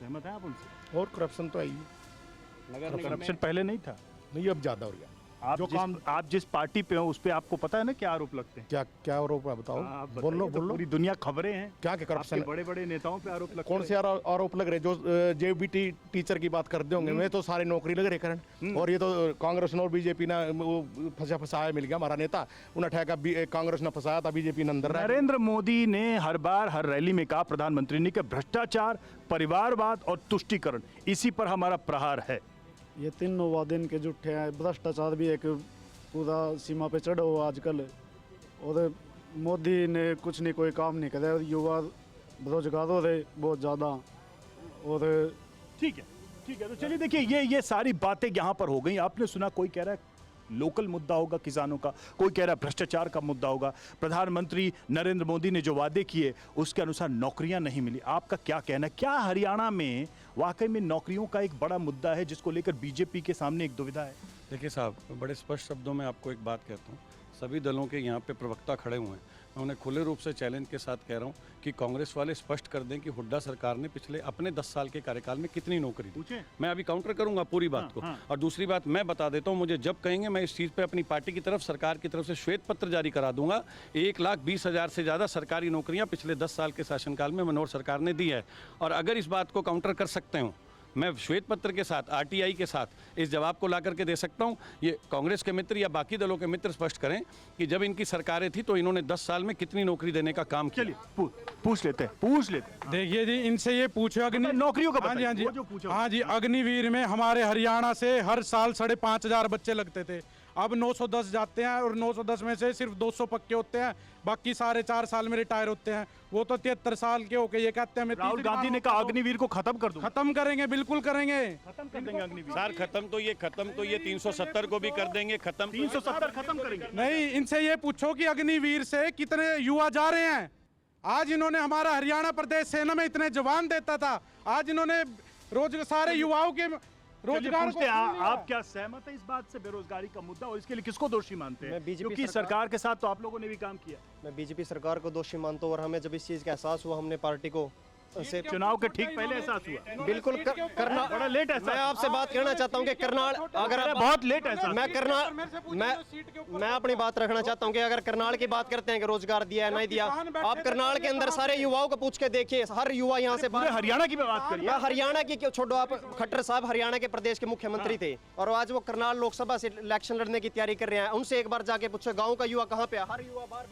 सहमत हैं आप उनसे? और करप्शन तो है ही, तो करप्शन पहले नहीं था? नहीं अब ज़्यादा हो गया। आप जिस पार्टी पे हो उस पे आपको पता है ना क्या आरोप लगते हैं? क्या क्या आरोप है बताओ? आप बताइए, बोलो तो बोलो। पूरी दुनिया खबरें हैं क्या क्या करप्शन है? बड़े बड़े नेताओं पे आरोप लगते कौन हैं। से आरोप लग रहे? जो जेबीटी टीचर की बात करते होंगे, मैं तो सारे नौकरी लग रहे करण। और ये तो कांग्रेस और बीजेपी ने वो फंसाया मिल गया हमारा नेता, उन्हें ठेका कांग्रेस ने फंसाया था, बीजेपी ने अंदर रहा। नरेंद्र मोदी ने हर बार हर रैली में कहा, प्रधानमंत्री ने, कि भ्रष्टाचार, परिवारवाद और तुष्टीकरण, इसी पर हमारा प्रहार है। ये तीनों वादे इनके जुट्ठे हैं। भ्रष्टाचार भी एक पूरा सीमा पे चढ़ा हुआ आजकल, और मोदी ने कुछ नहीं, कोई काम नहीं करे, युवा बेरोजगार हो रहे बहुत ज़्यादा। और ठीक है, तो चलिए देखिए, ये सारी बातें यहाँ पर हो गई। आपने सुना, कोई कह रहा है लोकल मुद्दा होगा किसानों का, कोई कह रहा है भ्रष्टाचार का मुद्दा होगा, प्रधानमंत्री नरेंद्र मोदी ने जो वादे किए उसके अनुसार नौकरियां नहीं मिली। आपका क्या कहना है? क्या हरियाणा में वाकई में नौकरियों का एक बड़ा मुद्दा है जिसको लेकर बीजेपी के सामने एक दुविधा है? देखिए साहब, बड़े स्पष्ट शब्दों में आपको एक बात कहता हूँ, सभी दलों के यहाँ पे प्रवक्ता खड़े हुए हैं, मैं उन्हें खुले रूप से चैलेंज के साथ कह रहा हूँ कि कांग्रेस वाले स्पष्ट कर दें कि हुड्डा सरकार ने पिछले अपने 10 साल के कार्यकाल में कितनी नौकरी दी। मैं अभी काउंटर करूंगा पूरी बात को। और दूसरी बात मैं बता देता हूँ, मुझे जब कहेंगे मैं इस चीज़ पे अपनी पार्टी की तरफ, सरकार की तरफ से श्वेत पत्र जारी करा दूंगा। 1,20,000 से ज़्यादा सरकारी नौकरियाँ पिछले 10 साल के शासनकाल में मनोहर सरकार ने दी है। और अगर इस बात को काउंटर कर सकते हो, मैं श्वेत पत्र के साथ, आरटीआई के साथ इस जवाब को ला करके दे सकता हूं। ये कांग्रेस के मित्र या बाकी दलों के मित्र स्पष्ट करें कि जब इनकी सरकारें थी तो इन्होंने 10 साल में कितनी नौकरी देने का काम किया। चलिए पूछ लेते हैं। देखिए जी, इनसे ये पूछो नौकरियों का हाँ जी, हाँ जी, वो जो पूछो। हाँ जी, अग्निवीर में हमारे हरियाणा से हर साल 5,500 बच्चे लगते थे, अब 910 जाते हैं, और 910 में से सिर्फ 200 पक्के होते हैं, बाकी सारे 4 साल में रिटायर होते हैं। वो तो 73 साल के होके ये कहते हैं मैं राहुल गांधी ने कहा अग्निवीर को खत्म कर दूंगा। खत्म करेंगे, बिल्कुल करेंगे, खत्म कर देंगे अग्निवीर। सर खत्म तो ये 370 को भी कर देंगे खत्म। 370 खत्म करेंगे। नहीं, इनसे ये पूछो कि अग्निवीर से कितने युवा जा रहे हैं। आज इन्होंने हमारा हरियाणा प्रदेश सेना में इतने जवान देता था, आज इन्होंने सारे युवाओं के रोजगार को। आप क्या सहमत है इस बात से, बेरोजगारी का मुद्दा, और इसके लिए किसको दोषी मानते हैं? क्योंकि सरकार के साथ तो आप लोगों ने भी काम किया। मैं बीजेपी सरकार को दोषी मानता हूँ, और हमें जब इस चीज़ का एहसास हुआ, हमने पार्टी को से चुनाव के ठीक पहले एहसास हुआ। बिल्कुल करना बड़ा लेट है। मैं आपसे बात करना चाहता हूँ कि करनाल, अगर आप बहुत लेट है, मैं करनाल, मैं अपनी बात रखना चाहता हूँ कि अगर करनाल की बात करते हैं कि रोजगार दिया है नहीं दिया, आप करनाल के अंदर सारे युवाओं को पूछ के देखिए, हर युवा यहाँ से बाहर। हरियाणा की बात करिए। मैं हरियाणा की क्यों छोड़ो, आप खट्टर साहब हरियाणा के प्रदेश के मुख्यमंत्री थे, और आज वो करनाल लोकसभा से इलेक्शन लड़ने की तैयारी कर रहे हैं। उनसे एक बार जाके पूछो गाँव का युवा कहाँ पे है, हर युवा बाहर